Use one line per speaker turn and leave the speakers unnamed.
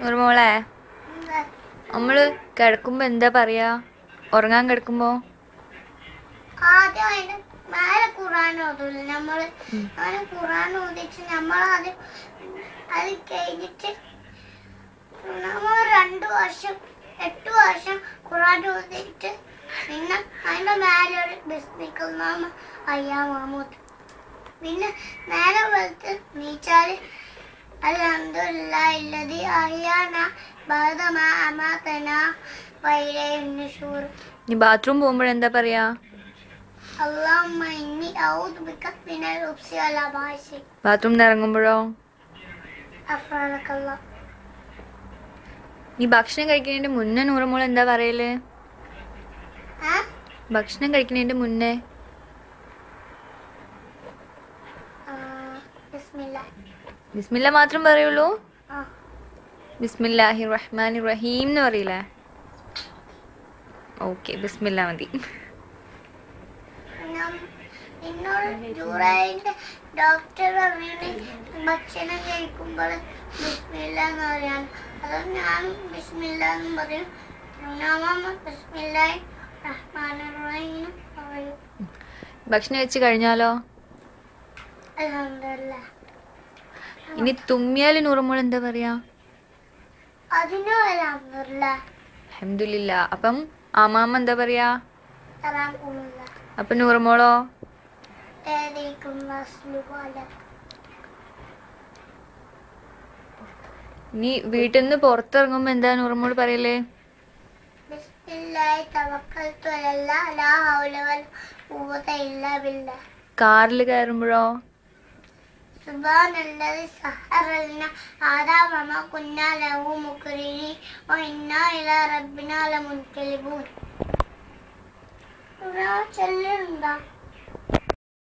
ഒരു മോളെ, നമ്മള് കിടക്കുമ്പോ എന്താ പറയാ? ഉറങ്ങാൻ കിടക്കുമ്പോ
ആദ്യം അതിന്റെ മേലെ ഖുർആൻ ഓതൂല നമ്മള്. അങ്ങനെ ഖുർആൻ ഓതിച്ച് നമ്മളാദ്യം അത് കഴിഞ്ഞിട്ട് നമ്മൾ 2 വർഷം 8 വർഷം ഖുർആൻ ഓതിട്ട് പിന്നെ അതിന്റെ മേലെ ഒരു ബിസ്മിക്കല്ലാഹു അയ്യാ മഹ്മൂദ്. പിന്നെ നേരെ വെളുത്ത് നീച്ചാല് അൽഹംദുലില്ലാഹി അല്ലദീ അഹ്യാനാ ബഅദ മാ അമാതനാ വഇലൈഹിൻ നുശൂർ.
നീ ബാത്റൂം പോകുമ്പോഴെന്താ പറയാ?
അല്ലാഹുമ്മ ഇന്നി അഊദു ബിക മിനൽ ഖുബ്സി വൽ ഖബായിസി.
ബാത്റൂമിൽ ഇറങ്ങുമ്പോഴോ?
അഫ്റാനക്കല്ലാഹ്.
നീ ഭക്ഷണം കഴിക്കുന്നതിന്റെ മുന്നേ നൂറമോൾ എന്താ പറയല്? ഭക്ഷണം കഴിക്കുന്നതിന്റെ മുന്നേ ബിസ്മില്ല മാത്രം പറയുള്ളൂ? ബിസ്മില്ലാഹിർ റഹ്മാനിർ റഹീം എന്ന് പറയില്ലേ? ഓക്കെ, ബിസ്മില്ല മതി.
ഡോക്ടർ ഭക്ഷണം കഴിക്കുമ്പോൾ ബിസ്മില്ല എന്ന് പറയാൻ, അത് ഞാനും ബിസ്മില്ല എന്ന് പറയും. ബിസ്മില്ലാഹിർ റഹ്മാനിർ റഹീം പറയും.
ഭക്ഷണം കഴിച്ചു കഴിഞ്ഞാലോ?
അൽഹംദുലില്ലാഹ്.
ഇനി തുമ്മിയാല് നൂറമോൾ എന്താ പറയാ?
അതിനും അൽഹംദുലില്ലാഹ്.
അൽഹംദുലില്ലാ. അപ്പം ആമാമ എന്താ പറയാ?
തറാഖുമുല്ലാഹ്.
അപ്പൊ നൂറമോളോ? നീ വീട്ടിൽ നിന്ന് പുറത്തിറങ്ങുമ്പോ എന്താ നൂറമോള് പറയല്?
ബിസ്മില്ലാഹി തവക്കൽതു അലല്ലാഹ് ലാ ഹൗല വലാ ഖുവത ഇല്ലാ ബില്ലാഹ്.
കാറിൽ കയറുമ്പോഴോ?
സുബ്ഹാനല്ലദി സഖറ ലനാ ഹാദാ വമാ കുന്നാ ലഹു മുഖ്രിനീൻ വഇന്നാ ഇലാ റബ്ബിനാ ലമുൻഖലിബൂൻ. ചൊല്ലുന്നുണ്ടോ?